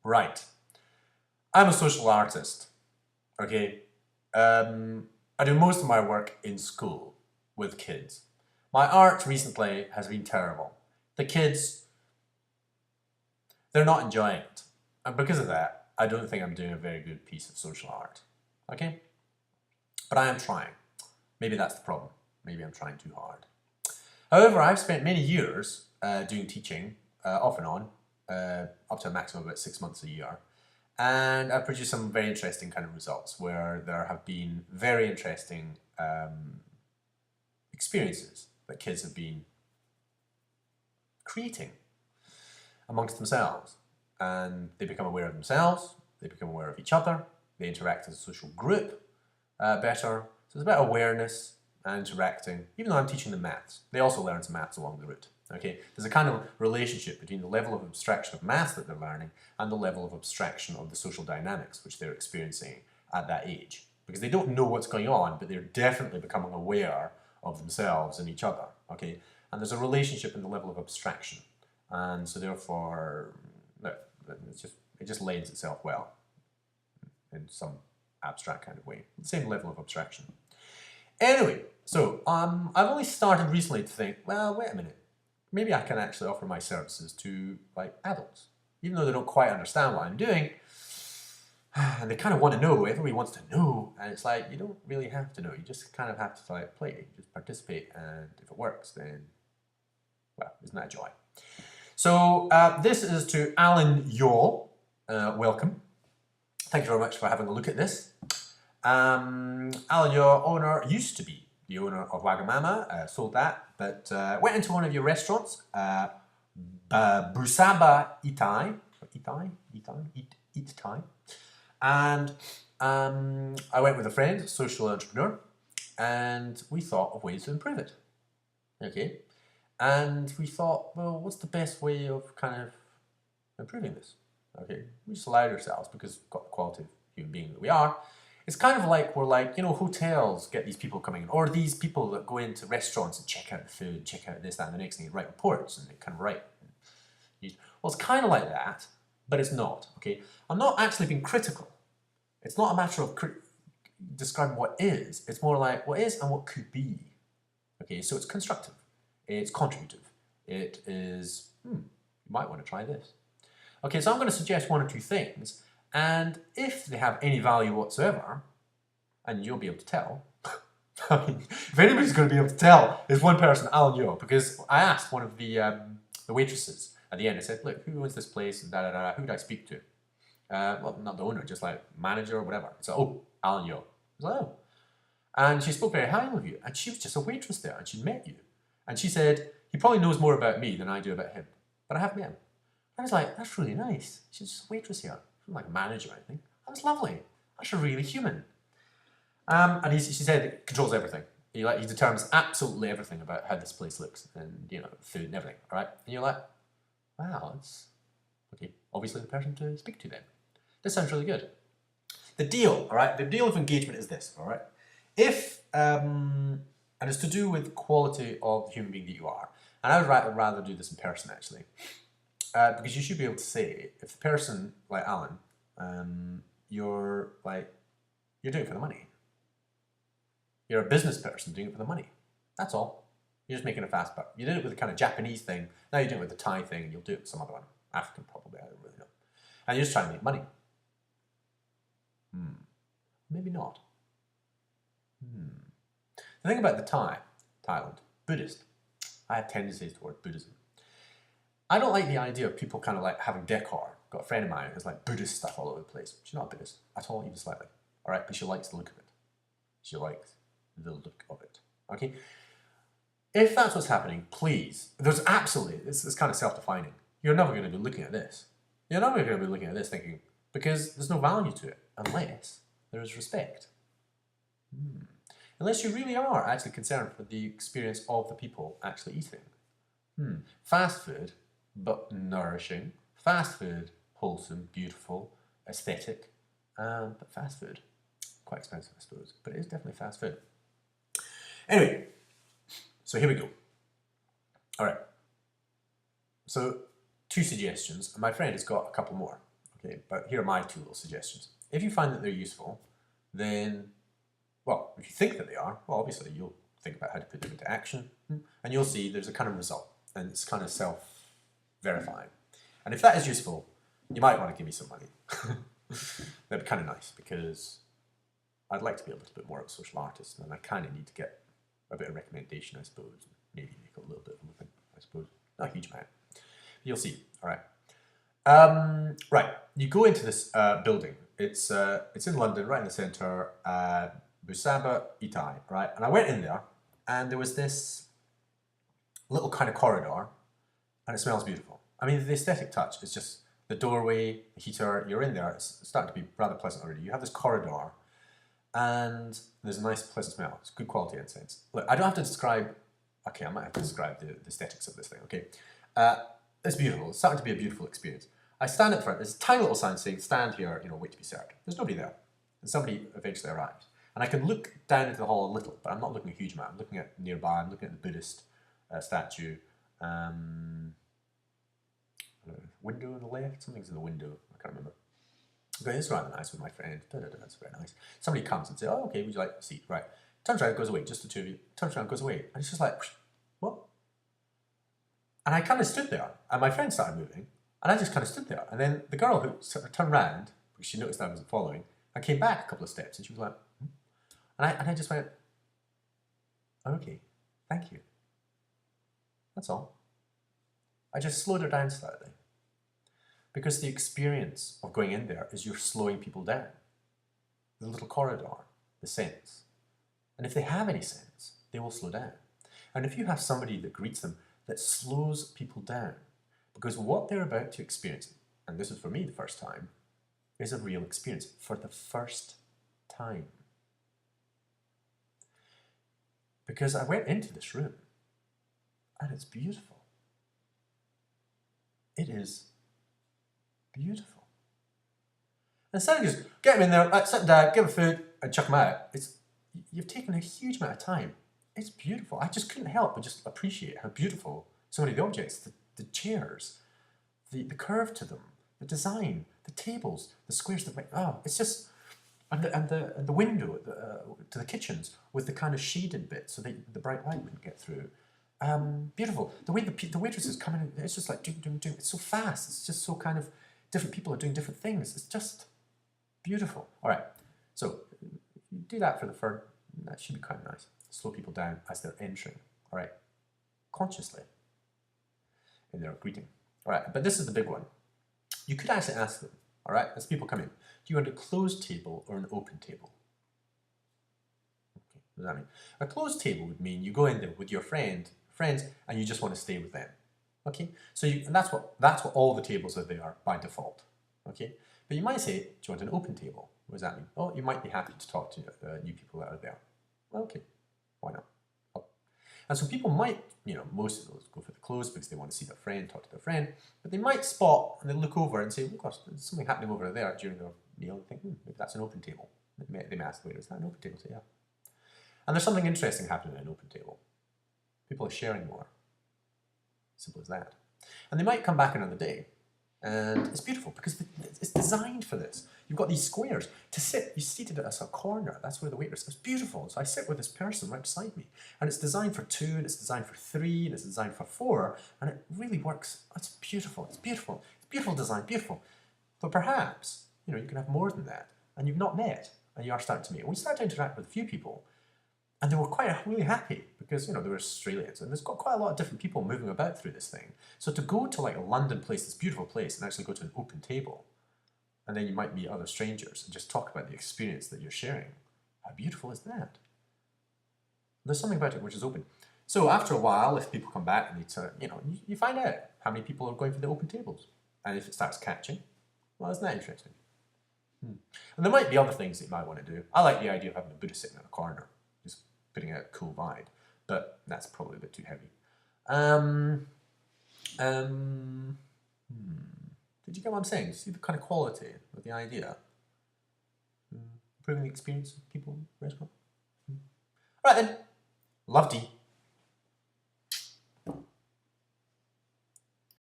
Right. I'm a social artist, okay? I do most of my work in school with kids. My art recently has been terrible. The kids, they're not enjoying it. And because of that, I don't think I'm doing a very good piece of social art, okay? But I am trying. Maybe that's the problem. Maybe I'm trying too hard. However, I've spent many years doing teaching, off and on, up to a maximum of about 6 months a year. And I've produced some very interesting kind of results where there have been very interesting experiences that kids have been creating amongst themselves. And they become aware of themselves, they become aware of each other, they interact as a social group better. So it's about awareness and interacting. Even though I'm teaching them maths, they also learn some maths along the route. Okay, there's a kind of relationship between the level of abstraction of maths that they're learning and the level of abstraction of the social dynamics which they're experiencing at that age. Because they don't know what's going on, but they're definitely becoming aware of themselves and each other. Okay, and there's a relationship in the level of abstraction, and so therefore, it just lends itself well in some abstract kind of way. The same level of abstraction. Anyway, so I've only started recently to think, well, wait a minute. Maybe I can actually offer my services to like adults, even though they don't quite understand what I'm doing, and they kind of want to know. Everybody wants to know, and it's like you don't really have to know. You just kind of have to like play, just participate, and if it works, then well, isn't that a joy? So this is to Alan Yall. Welcome. Thank you very much for having a look at this. Alan, your owner used to be the owner of Wagamama, sold that, but went into one of your restaurants, Busaba eathai, eathai, and I went with a friend, a social entrepreneur, and we thought of ways to improve it. Okay, and we thought, well, what's the best way of kind of improving this? Okay, we just allowed ourselves, because we've got the quality of human being that we are. It's kind of like we're like, you know, hotels get these people coming in, or these people that go into restaurants and check out the food, check out this, that, and the next thing, and write reports, and they kind of write. Well, it's kind of like that, but it's not, okay? I'm not actually being critical. It's not a matter of describing what is. It's more like what is and what could be. Okay, so it's constructive. It's contributive. It is, you might want to try this. Okay, so I'm going to suggest one or two things, and if they have any value whatsoever, and you'll be able to tell, I mean, if anybody's going to be able to tell, it's one person, Alan Yo, because I asked one of the waitresses at the end. I said, look, who owns this place, and da-da-da, who do I speak to? Well, not the owner, just like manager or whatever. So, oh, Alan Yo. I was like, oh. And she spoke very highly of you, and she was just a waitress there, and she'd met you. And she said, he probably knows more about me than I do about him, but I have met him. I was like, that's really nice. She's just a waitress here. She wasn't like a manager or anything. That was lovely. That's really human. And she said it controls everything. He determines absolutely everything about how this place looks and, you know, food and everything, all right? And you're like, wow, that's, okay, obviously the person to speak to then. This sounds really good. The deal, all right? The deal of engagement is this, all right? If, and it's to do with quality of the human being that you are. And I would rather do this in person, actually. Because you should be able to say, if the person, like Alan, you're doing it for the money. You're a business person doing it for the money. That's all. You're just making a fast buck. You did it with a kind of Japanese thing. Now you're doing it with the Thai thing, and you'll do it with some other one. African, probably. I don't really know. And you're just trying to make money. Maybe not. The thing about the Thailand, Buddhist. I have tendencies toward Buddhism. I don't like the idea of people kind of like having decor. Got a friend of mine who's like Buddhist stuff all over the place. She's not Buddhist at all, even slightly. All right, but she likes the look of it. She likes the look of it. Okay? If that's what's happening, please, there's absolutely, it's kind of self-defining. You're never going to be looking at this. You're never going to be looking at this thinking, because there's no value to it, unless there is respect. Unless you really are actually concerned for the experience of the people actually eating. Fast food, but nourishing. Fast food, wholesome, beautiful, aesthetic, but fast food. Quite expensive, I suppose, but it is definitely fast food. Anyway, so here we go. All right. So 2 suggestions, and my friend has got a couple more. Okay, but here are my two little suggestions. If you find that they're useful, then, well, if you think that they are, well, obviously you'll think about how to put them into action, and you'll see there's a kind of result, and it's kind of self-verifying. And if that is useful, you might want to give me some money. That'd be kind of nice, because I'd like to be able to put more of a social artist, and I kind of need to get a bit of recommendation, I suppose. Maybe make a little bit of a living, I suppose. Not a huge amount. You'll see. All right. Right. You go into this building. It's in London, right in the centre. Busaba, Eathai, right? And I went in there, and there was this little kind of corridor, and it smells beautiful. I mean, the aesthetic touch is just the doorway, the heater. You're in there. It's starting to be rather pleasant already. You have this corridor, and there's a nice, pleasant smell. It's good quality incense. Look, I don't have to describe. Okay, I might have to describe the aesthetics of this thing. Okay, it's beautiful. It's starting to be a beautiful experience. I stand at front. There's a tiny little sign saying "Stand here, wait to be served." There's nobody there, and somebody eventually arrives. And I can look down into the hall a little, but I'm not looking a huge amount. I'm looking at nearby. I'm looking at the Buddhist statue. Window on the left. Something's in the window. I can't remember. Okay, it's rather nice with my friend. That's very nice. Somebody comes and says, "Oh, okay, would you like a seat?" Right. Turns around, goes away. Just the two of you. Turns around, goes away. And it's just like, what? And I kind of stood there, and my friend started moving, and I just kind of stood there. And then the girl who sort of turned around, because she noticed I wasn't following, I came back a couple of steps, and she was like, and I just went, okay, thank you. That's all. I just slowed her down slightly. Because the experience of going in there is you're slowing people down. The little corridor, the sense. And if they have any sense, they will slow down. And if you have somebody that greets them that slows people down, because what they're about to experience, and this is for me the first time, is a real experience for the first time. Because I went into this room, and it's beautiful. It is beautiful. And instead of just get them in there, sit them down, give them food, and chuck them out, you've taken a huge amount of time. It's beautiful. I just couldn't help but just appreciate how beautiful so many of the objects, the chairs, the curve to them, the design, the tables, the squares, it's just, and the window to the kitchens with the kind of shaded bit so that the bright light wouldn't get through. Beautiful. The way the waitresses come in, it's just like doing. It's so fast. It's just so kind of different people are doing different things. It's just beautiful. All right. So you do that for the first. That should be quite nice. Slow people down as they're entering. All right. Consciously. In their greeting. All right. But this is the big one. You could actually ask them. All right. As people come in, do you want a closed table or an open table? Okay. What does that mean? A closed table would mean you go in there with your friends, and you just want to stay with them. Okay, so and that's what all the tables are there by default. Okay, but you might say, do you want an open table? What does that mean? Oh, you might be happy to talk to new people that are there. Well, okay, why not? Oh. And so people might, most of those go for the closed because they want to see their friend, talk to their friend, but they might spot and they look over and say, oh gosh, there's something happening over there during their meal, and think, maybe that's an open table. They may ask the waiter, is that an open table? Say, yeah. And there's something interesting happening at an open table. People are sharing more. Simple as that. And they might come back another day. And it's beautiful because it's designed for this. You've got these squares to sit. You're seated at a corner. That's where the waiter is. It's beautiful. So I sit with this person right beside me. And it's designed for 2, and it's designed for 3, and it's designed for 4. And it really works. It's beautiful. It's beautiful. It's beautiful design. Beautiful. But perhaps, you can have more than that. And you've not met. And you are starting to meet. And we start to interact with a few people. And they were really happy because, they were Australians and there's got quite a lot of different people moving about through this thing. So to go to like a London place, this beautiful place, and actually go to an open table, and then you might meet other strangers and just talk about the experience that you're sharing. How beautiful is that? There's something about it which is open. So after a while, if people come back and they you find out how many people are going for the open tables. And if it starts catching, well, isn't that interesting? And there might be other things that you might want to do. I like the idea of having a Buddha sitting in a corner, just putting out a cool vibe, but that's probably a bit too heavy. Did you get what I'm saying? See the kind of quality of the idea? Improving the experience of people in the restaurant? Right then, loved-y.